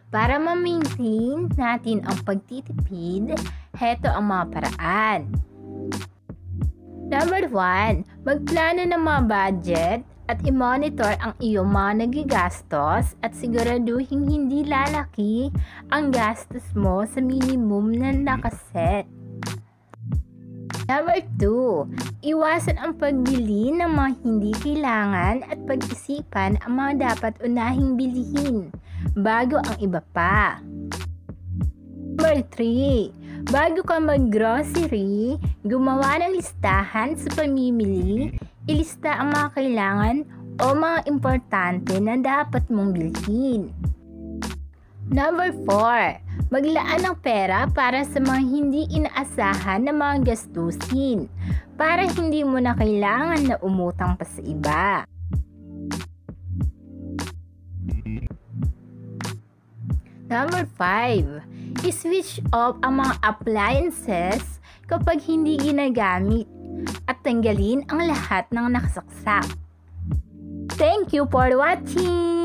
Para ma-maintain natin ang pagtitipid, heto ang mga paraan. Number 1, magplano ng mga budget at i-monitor ang iyong mga nagigastos at siguraduhin hindi lalaki ang gastos mo sa minimum na nakaset. Number 2, iwasan ang pagbili ng mga hindi kailangan at pag-isipan ang mga dapat unahing bilhin bago ang iba pa. Number 3, bago ka mag-grocery, gumawa ng listahan sa pamimili, ilista ang mga kailangan o mga importante na dapat mong bilhin. Number 4, maglaan ng pera para sa mga hindi inaasahan na mga gastusin para hindi mo na kailangan na umutang pa sa iba. Number 5, i-switch off ang mga appliances kapag hindi ginagamit at tanggalin ang lahat ng nakasaksak. Thank you for watching!